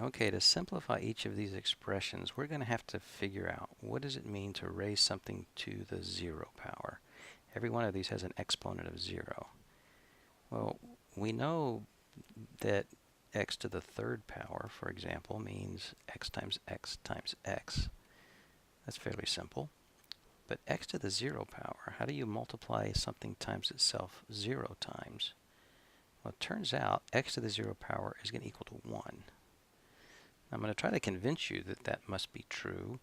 Okay, to simplify each of these expressions, we're going to have to figure out what does it mean to raise something to the 0 power. Every one of these has an exponent of 0. Well, we know that x to the third power, for example, means x times x times x. That's fairly simple. But x to the 0 power, how do you multiply something times itself 0 times? Well, it turns out x to the 0 power is going to equal to 1. I'm going to try to convince you that that must be true.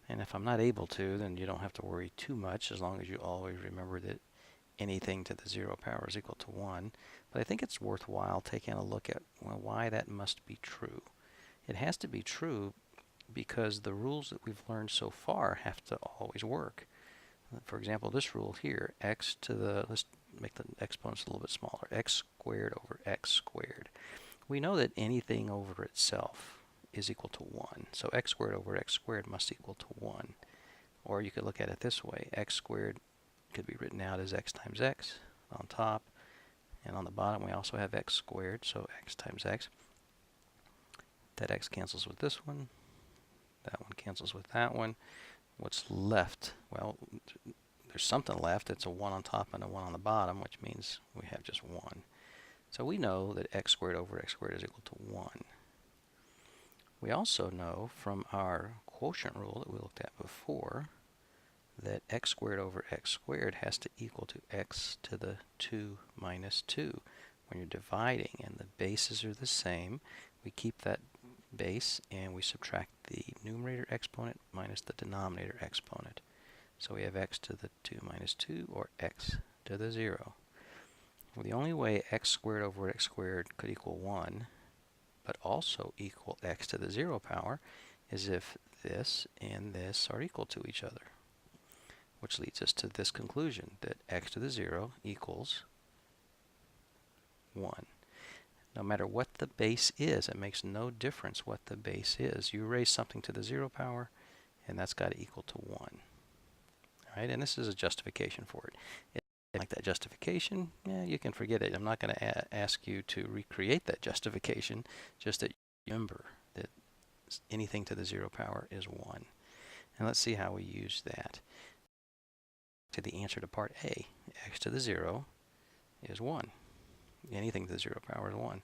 And if I'm not able to, then you don't have to worry too much, as long as you always remember that anything to the 0 power is equal to 1. But I think it's worthwhile taking a look at, well, why that must be true. It has to be true because the rules that we've learned so far have to always work. For example, this rule here, x to the, let's make the exponents a little bit smaller, x squared over x squared. We know that anything over itself is equal to 1. So x squared over x squared must equal to 1. Or you could look at it this way. X squared could be written out as x times x on top. And on the bottom we also have x squared, so x times x. That x cancels with this one. That one cancels with that one. What's left? Well, there's something left. It's a 1 on top and a 1 on the bottom, which means we have just 1. So we know that x squared over x squared is equal to 1. We also know from our quotient rule that we looked at before that x squared over x squared has to equal to x to the 2 minus 2. When you're dividing and the bases are the same, we keep that base and we subtract the numerator exponent minus the denominator exponent. So we have x to the 2 minus 2, or x to the 0. Well, the only way x squared over x squared could equal 1, but also equal x to the 0 power, is if this and this are equal to each other. Which leads us to this conclusion, that x to the 0 equals 1. No matter what the base is, it makes no difference what the base is. You raise something to the 0 power, and that's got to equal to 1. All right, and this is a justification for it. If you like that justification, yeah, you can forget it. I'm not going to ask you to recreate that justification, just that you remember that anything to the 0 power is 1. And let's see how we use that. To the answer to part A, x to the 0 is 1. Anything to the 0 power is 1.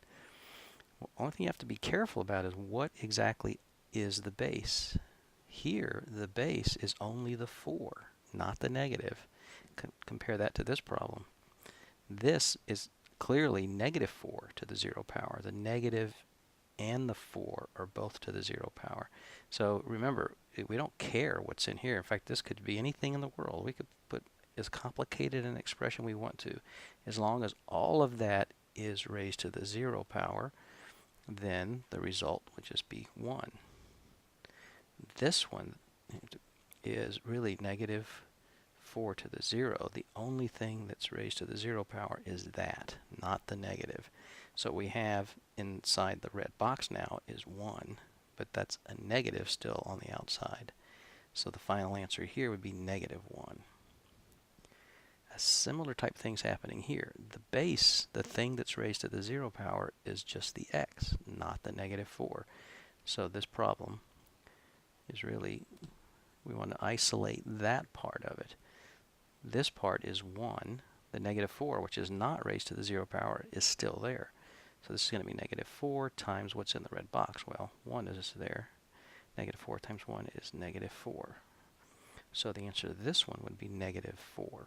Well, only thing you have to be careful about is what exactly is the base. Here, the base is only the 4, not the negative. Compare that to this problem. This is clearly negative 4 to the 0 power. The negative and the 4 are both to the 0 power. So remember, we don't care what's in here. In fact, this could be anything in the world. We could put as complicated an expression we want to. As long as all of that is raised to the 0 power, then the result would just be 1. This one is really negative 4 to the 0. The only thing that's raised to the 0 power is that, not the negative. So what we have inside the red box now is 1, but that's a negative still on the outside. So the final answer here would be negative 1. A similar type thing's happening here. The base, the thing that's raised to the 0 power, is just the x, not the negative 4. So this problem is really, we want to isolate that part of it. This part is 1. The negative 4, which is not raised to the 0 power, is still there. So this is going to be negative 4 times what's in the red box. Well, 1 is there. Negative 4 times 1 is negative 4. So the answer to this one would be negative 4.